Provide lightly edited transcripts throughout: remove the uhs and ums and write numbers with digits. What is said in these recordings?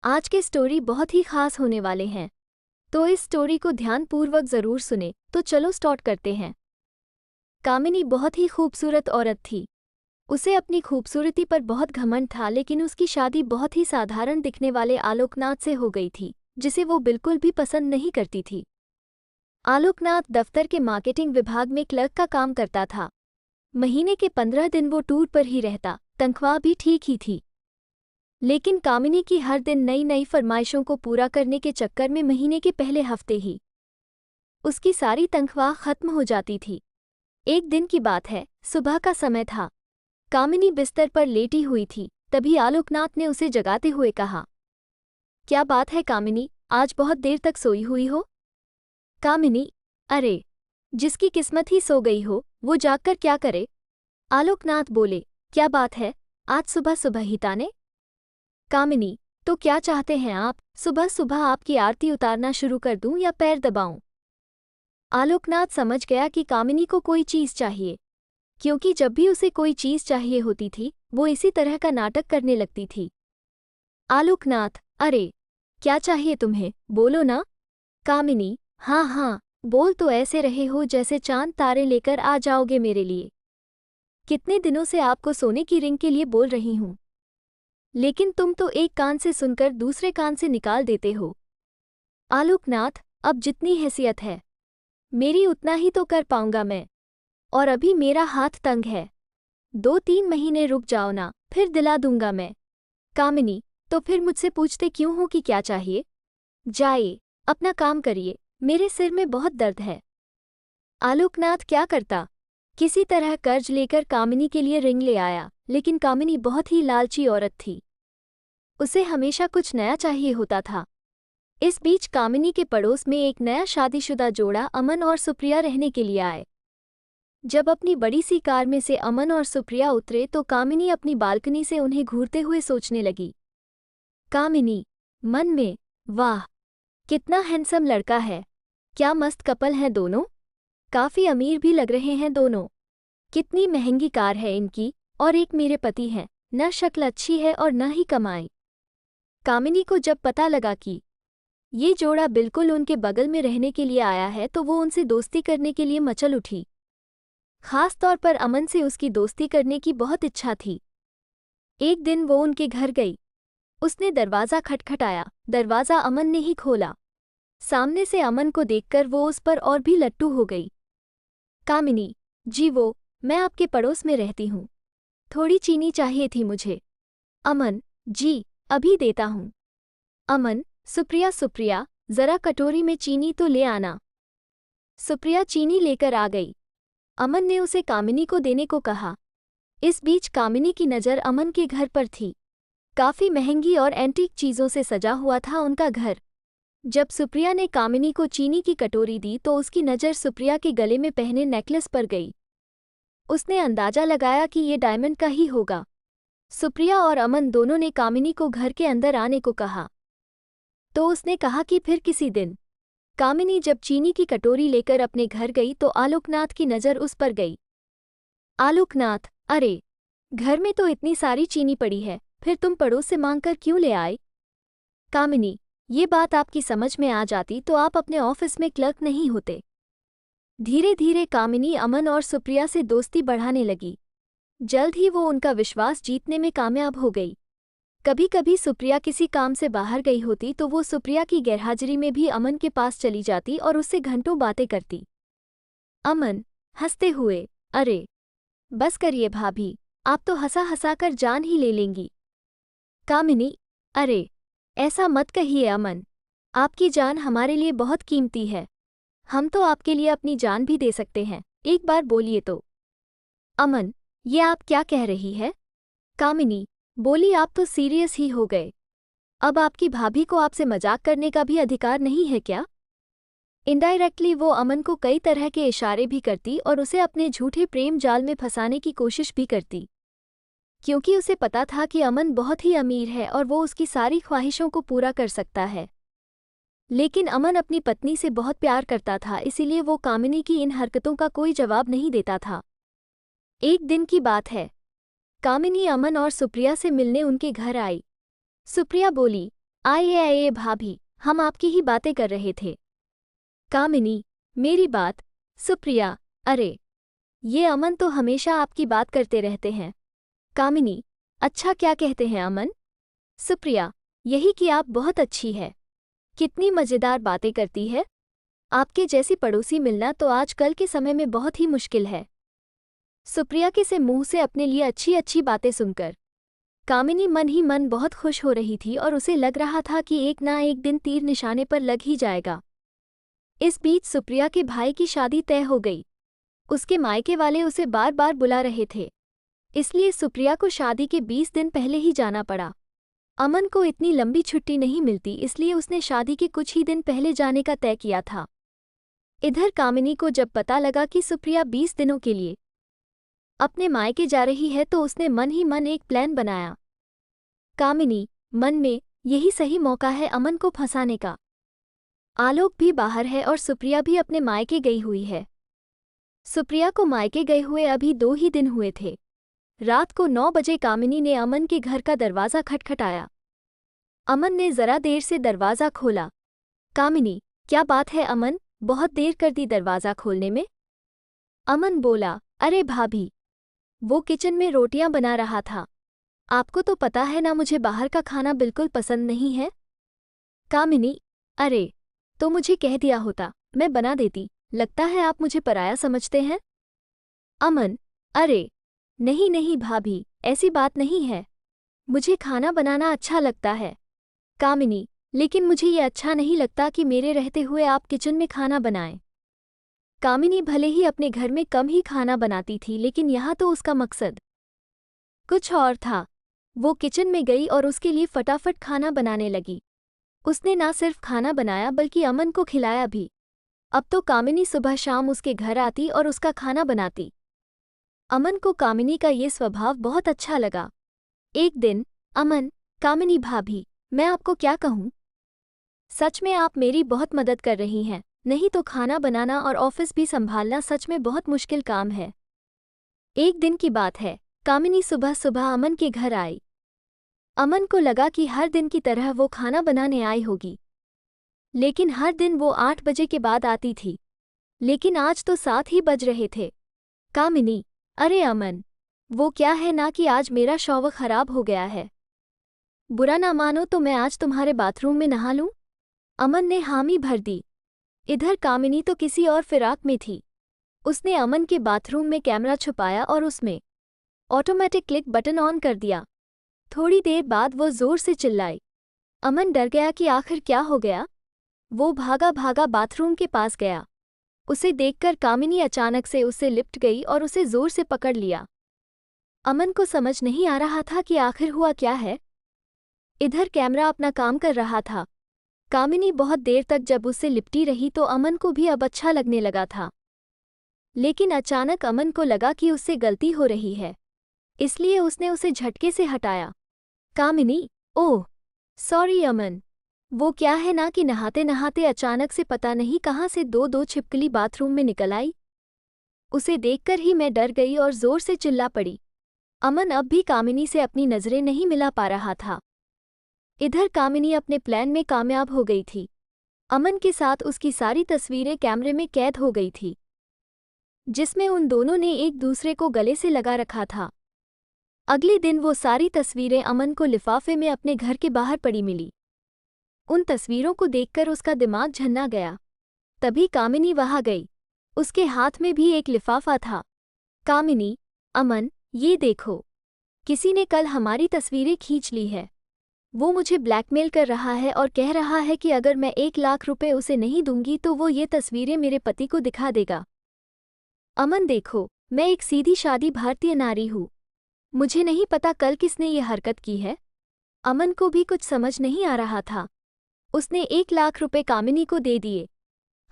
आज के स्टोरी बहुत ही खास होने वाले हैं, तो इस स्टोरी को ध्यानपूर्वक जरूर सुने। तो चलो स्टार्ट करते हैं। कामिनी बहुत ही खूबसूरत औरत थी। उसे अपनी खूबसूरती पर बहुत घमंड था, लेकिन उसकी शादी बहुत ही साधारण दिखने वाले आलोकनाथ से हो गई थी, जिसे वो बिल्कुल भी पसंद नहीं करती थी। आलोकनाथ दफ्तर के मार्केटिंग विभाग में क्लर्क का काम करता था। महीने के 15 दिन वो टूर पर ही रहता, तनख्वाह भी ठीक ही थी। लेकिन कामिनी की हर दिन नई नई फरमाइशों को पूरा करने के चक्कर में महीने के पहले हफ्ते ही उसकी सारी तनख्वाह खत्म हो जाती थी। एक दिन की बात है, सुबह का समय था। कामिनी बिस्तर पर लेटी हुई थी, तभी आलोकनाथ ने उसे जगाते हुए कहा, क्या बात है कामिनी, आज बहुत देर तक सोई हुई हो? कामिनी, अरे, जिसकी किस्मत ही सो गई हो वो जागकर क्या करे? आलोकनाथ बोले, क्या बात है, आज सुबह सुबह ही ताने? कामिनी, तो क्या चाहते हैं आप, सुबह सुबह आपकी आरती उतारना शुरू कर दूं या पैर दबाऊं? आलोकनाथ समझ गया कि कामिनी को कोई चीज़ चाहिए, क्योंकि जब भी उसे कोई चीज़ चाहिए होती थी वो इसी तरह का नाटक करने लगती थी। आलोकनाथ, अरे, क्या चाहिए तुम्हें, बोलो ना। कामिनी, हाँ हाँ, बोल तो ऐसे रहे हो जैसे चांद तारे लेकर आ जाओगे मेरे लिए। कितने दिनों से आपको सोने की रिंग के लिए बोल रही हूँ, लेकिन तुम तो एक कान से सुनकर दूसरे कान से निकाल देते हो। आलोकनाथ, अब जितनी हैसियत है मेरी उतना ही तो कर पाऊंगा मैं, और अभी मेरा हाथ तंग है। 2-3 महीने रुक जाओ ना, फिर दिला दूंगा मैं। कामिनी, तो फिर मुझसे पूछते क्यों हो कि क्या चाहिए? जाइए, अपना काम करिए, मेरे सिर में बहुत दर्द है। आलोकनाथ क्या करता? किसी तरह कर्ज लेकर कामिनी के लिए रिंग ले आया, लेकिन कामिनी बहुत ही लालची औरत थी। उसे हमेशा कुछ नया चाहिए होता था। इस बीच कामिनी के पड़ोस में एक नया शादीशुदा जोड़ा अमन और सुप्रिया रहने के लिए आए। जब अपनी बड़ी सी कार में से अमन और सुप्रिया उतरे तो कामिनी अपनी बालकनी से उन्हें घूरते हुए सोचने लगी। कामिनी, मन में, वाह, कितना हैंडसम लड़का है, क्या मस्त कपल हैं दोनों, काफी अमीर भी लग रहे हैं दोनों। कितनी महंगी कार है इनकी, और एक मेरे पति हैं, न शक्ल अच्छी है और न ही कमाई। कामिनी को जब पता लगा कि ये जोड़ा बिल्कुल उनके बगल में रहने के लिए आया है तो वो उनसे दोस्ती करने के लिए मचल उठी। खास तौर पर अमन से उसकी दोस्ती करने की बहुत इच्छा थी। एक दिन वो उनके घर गई। उसने दरवाज़ा खटखटाया, दरवाज़ा अमन ने ही खोला। सामने से अमन को देखकर वो उस पर और भी लट्टू हो गई। कामिनी, जी वो, मैं आपके पड़ोस में रहती हूँ, थोड़ी चीनी चाहिए थी मुझे। अमन, जी, अभी देता हूँ। अमन, सुप्रिया सुप्रिया, जरा कटोरी में चीनी तो ले आना। सुप्रिया चीनी लेकर आ गई। अमन ने उसे कामिनी को देने को कहा। इस बीच कामिनी की नज़र अमन के घर पर थी। काफ़ी महंगी और एंटीक चीज़ों से सजा हुआ था उनका घर। जब सुप्रिया ने कामिनी को चीनी की कटोरी दी तो उसकी नज़र सुप्रिया के गले में पहने नेकलेस पर गई। उसने अंदाजा लगाया कि ये डायमंड का ही होगा। सुप्रिया और अमन दोनों ने कामिनी को घर के अंदर आने को कहा, तो उसने कहा कि फिर किसी दिन। कामिनी जब चीनी की कटोरी लेकर अपने घर गई तो आलोकनाथ की नज़र उस पर गई। आलोकनाथ, अरे, घर में तो इतनी सारी चीनी पड़ी है, फिर तुम पड़ोस से मांगकर क्यों ले आए? कामिनी, ये बात आपकी समझ में आ जाती तो आप अपने ऑफिस में क्लर्क नहीं होते। धीरे धीरे कामिनी अमन और सुप्रिया से दोस्ती बढ़ाने लगी। जल्द ही वो उनका विश्वास जीतने में कामयाब हो गई। कभी कभी सुप्रिया किसी काम से बाहर गई होती तो वो सुप्रिया की गैरहाजिरी में भी अमन के पास चली जाती और उससे घंटों बातें करती। अमन, हंसते हुए, अरे, बस करिए भाभी, आप तो हंसा हंसाकर जान ही ले लेंगी। कामिनी, अरे, ऐसा मत कहिए अमन, आपकी जान हमारे लिए बहुत कीमती है, हम तो आपके लिए अपनी जान भी दे सकते हैं, एक बार बोलिए तो। अमन, ये आप क्या कह रही है? कामिनी बोली, आप तो सीरियस ही हो गए। अब आपकी भाभी को आपसे मजाक करने का भी अधिकार नहीं है क्या? इनडायरेक्टली वो अमन को कई तरह के इशारे भी करती और उसे अपने झूठे प्रेम जाल में फंसाने की कोशिश भी करती, क्योंकि उसे पता था कि अमन बहुत ही अमीर है और वो उसकी सारी ख्वाहिशों को पूरा कर सकता है। लेकिन अमन अपनी पत्नी से बहुत प्यार करता था, इसीलिए वो कामिनी की इन हरकतों का कोई जवाब नहीं देता था। एक दिन की बात है, कामिनी अमन और सुप्रिया से मिलने उनके घर आई। सुप्रिया बोली, आइए आइए भाभी, हम आपकी ही बातें कर रहे थे। कामिनी, मेरी बात। सुप्रिया, अरे ये अमन तो हमेशा आपकी बात करते रहते हैं। कामिनी, अच्छा क्या कहते हैं अमन? सुप्रिया, यही कि आप बहुत अच्छी है। कितनी मज़ेदार बातें करती है। आपके जैसी पड़ोसी मिलना तो आजकल के समय में बहुत ही मुश्किल है। सुप्रिया के से मुंह से अपने लिए अच्छी अच्छी बातें सुनकर कामिनी मन ही मन बहुत खुश हो रही थी और उसे लग रहा था कि एक ना एक दिन तीर निशाने पर लग ही जाएगा। इस बीच सुप्रिया के भाई की शादी तय हो गई। उसके मायके वाले उसे बार बार बुला रहे थे, इसलिए सुप्रिया को शादी के 20 दिन पहले ही जाना पड़ा। अमन को इतनी लंबी छुट्टी नहीं मिलती, इसलिए उसने शादी के कुछ ही दिन पहले जाने का तय किया था। इधर कामिनी को जब पता लगा कि सुप्रिया 20 दिनों के लिए अपने मायके जा रही है तो उसने मन ही मन एक प्लान बनाया। कामिनी मन में, यही सही मौका है अमन को फंसाने का। आलोक भी बाहर है और सुप्रिया भी अपने मायके गई हुई है। सुप्रिया को मायके गए हुए अभी 2 ही दिन हुए थे। रात को 9 बजे कामिनी ने अमन के घर का दरवाज़ा खटखटाया। अमन ने ज़रा देर से दरवाज़ा खोला। कामिनी, क्या बात है अमन, बहुत देर कर दी दरवाज़ा खोलने में? अमन बोला, अरे भाभी, वो किचन में रोटियां बना रहा था। आपको तो पता है ना मुझे बाहर का खाना बिल्कुल पसंद नहीं है। कामिनी, अरे तो मुझे कह दिया होता, मैं बना देती। लगता है आप मुझे पराया समझते हैं। अमन, अरे नहीं नहीं भाभी, ऐसी बात नहीं है। मुझे खाना बनाना अच्छा लगता है। कामिनी, लेकिन मुझे ये अच्छा नहीं लगता कि मेरे रहते हुए आप किचन में खाना बनाएं। कामिनी भले ही अपने घर में कम ही खाना बनाती थी, लेकिन यहाँ तो उसका मकसद कुछ और था। वो किचन में गई और उसके लिए फटाफट खाना बनाने लगी। उसने ना सिर्फ खाना बनाया बल्कि अमन को खिलाया भी। अब तो कामिनी सुबह शाम उसके घर आती और उसका खाना बनाती। अमन को कामिनी का ये स्वभाव बहुत अच्छा लगा। एक दिन, अमन, कामिनी भाभी, मैं आपको क्या कहूँ? सच में आप मेरी बहुत मदद कर रही हैं, नहीं तो खाना बनाना और ऑफिस भी संभालना सच में बहुत मुश्किल काम है। एक दिन की बात है, कामिनी सुबह सुबह अमन के घर आई। अमन को लगा कि हर दिन की तरह वो खाना बनाने आई होगी, लेकिन हर दिन वो 8 बजे के बाद आती थी। लेकिन आज तो 7 ही बज रहे थे। कामिनी, अरे अमन, वो क्या है ना कि आज मेरा शॉवर खराब हो गया है। बुरा ना मानो तो मैं आज तुम्हारे बाथरूम में नहा लूं? अमन ने हामी भर दी। इधर कामिनी तो किसी और फिराक में थी। उसने अमन के बाथरूम में कैमरा छुपाया और उसमें ऑटोमेटिक क्लिक बटन ऑन कर दिया। थोड़ी देर बाद वो जोर से चिल्लाई। अमन डर गया कि आखिर क्या हो गया। वो भागा भागा बाथरूम के पास गया। उसे देखकर कामिनी अचानक से उससे लिपट गई और उसे जोर से पकड़ लिया। अमन को समझ नहीं आ रहा था कि आखिर हुआ क्या है। इधर कैमरा अपना काम कर रहा था। कामिनी बहुत देर तक जब उससे लिपटी रही तो अमन को भी अब अच्छा लगने लगा था। लेकिन अचानक अमन को लगा कि उससे गलती हो रही है, इसलिए उसने उसे झटके से हटाया। कामिनी, ओह सॉरी अमन। वो क्या है ना कि नहाते नहाते अचानक से पता नहीं कहाँ से दो छिपकली बाथरूम में निकल आई। उसे देखकर ही मैं डर गई और जोर से चिल्ला पड़ी। अमन अब भी कामिनी से अपनी नज़रें नहीं मिला पा रहा था। इधर कामिनी अपने प्लान में कामयाब हो गई थी। अमन के साथ उसकी सारी तस्वीरें कैमरे में कैद हो गई थी, जिसमें उन दोनों ने एक दूसरे को गले से लगा रखा था। अगले दिन वो सारी तस्वीरें अमन को लिफाफे में अपने घर के बाहर पड़ी मिली। उन तस्वीरों को देखकर उसका दिमाग झन्ना गया। तभी कामिनी वहां गई। उसके हाथ में भी एक लिफाफा था। कामिनी, अमन, ये देखो, किसी ने कल हमारी तस्वीरें खींच ली है। वो मुझे ब्लैकमेल कर रहा है और कह रहा है कि अगर मैं 1 लाख रुपए उसे नहीं दूंगी तो वो ये तस्वीरें मेरे पति को दिखा देगा। अमन देखो, मैं एक सीधी शादी भारतीय नारी हूँ। मुझे नहीं पता कल किसने ये हरकत की है। अमन को भी कुछ समझ नहीं आ रहा था। उसने 1 लाख रुपए कामिनी को दे दिए।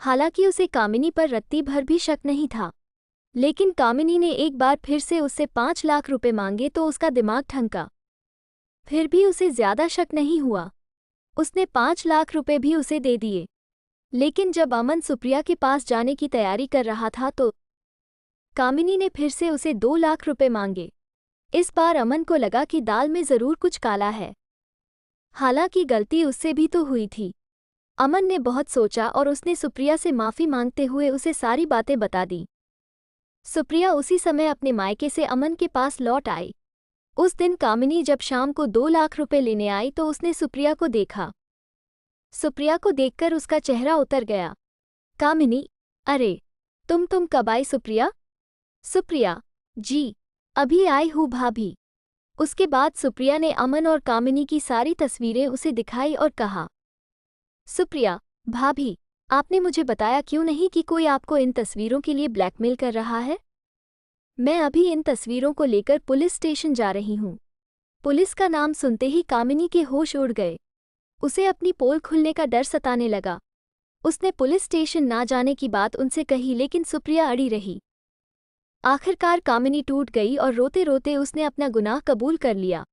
हालांकि उसे कामिनी पर रत्ती भर भी शक नहीं था, लेकिन कामिनी ने एक बार फिर से उससे 5 लाख रुपए मांगे तो उसका दिमाग ठनका। फिर भी उसे ज्यादा शक नहीं हुआ। उसने 5 लाख रुपए भी उसे दे दिए। लेकिन जब अमन सुप्रिया के पास जाने की तैयारी कर रहा था तो कामिनी ने फिर से उसे 2 लाख रुपए मांगे। इस बार अमन को लगा कि दाल में जरूर कुछ काला है। हालांकि गलती उससे भी तो हुई थी। अमन ने बहुत सोचा और उसने सुप्रिया से माफ़ी मांगते हुए उसे सारी बातें बता दी। सुप्रिया उसी समय अपने मायके से अमन के पास लौट आई। उस दिन कामिनी जब शाम को 2 लाख रुपए लेने आई तो उसने सुप्रिया को देखा। सुप्रिया को देखकर उसका चेहरा उतर गया। कामिनी, अरे तुम कब आई सुप्रिया? सुप्रिया, जी अभी आई हूँ भाभी। उसके बाद सुप्रिया ने अमन और कामिनी की सारी तस्वीरें उसे दिखाई और कहा, सुप्रिया, भाभी, आपने मुझे बताया क्यों नहीं कि कोई आपको इन तस्वीरों के लिए ब्लैकमेल कर रहा है? मैं अभी इन तस्वीरों को लेकर पुलिस स्टेशन जा रही हूँ। पुलिस का नाम सुनते ही कामिनी के होश उड़ गए। उसे अपनी पोल खुलने का डर सताने लगा। उसने पुलिस स्टेशन ना जाने की बात उनसे कही लेकिन सुप्रिया अड़ी रही। आखिरकार कामिनी टूट गई और रोते रोते उसने अपना गुनाह कबूल कर लिया।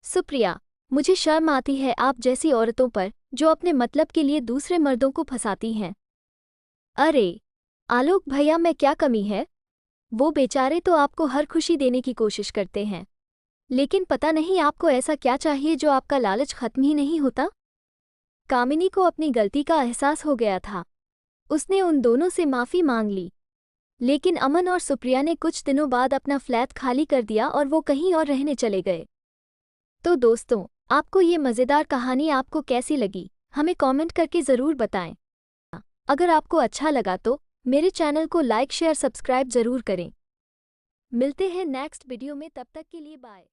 सुप्रिया, मुझे शर्म आती है आप जैसी औरतों पर जो अपने मतलब के लिए दूसरे मर्दों को फंसाती हैं। अरे आलोक भैया, में क्या कमी है? वो बेचारे तो आपको हर खुशी देने की कोशिश करते हैं, लेकिन पता नहीं आपको ऐसा क्या चाहिए जो आपका लालच खत्म ही नहीं होता। कामिनी को अपनी गलती का एहसास हो गया था। उसने उन दोनों से माफ़ी मांग ली, लेकिन अमन और सुप्रिया ने कुछ दिनों बाद अपना फ्लैट खाली कर दिया और वो कहीं और रहने चले गए। तो दोस्तों, आपको ये मज़ेदार कहानी आपको कैसी लगी, हमें कमेंट करके ज़रूर बताएं। अगर आपको अच्छा लगा तो मेरे चैनल को लाइक शेयर सब्सक्राइब ज़रूर करें। मिलते हैं नेक्स्ट वीडियो में, तब तक के लिए बाय।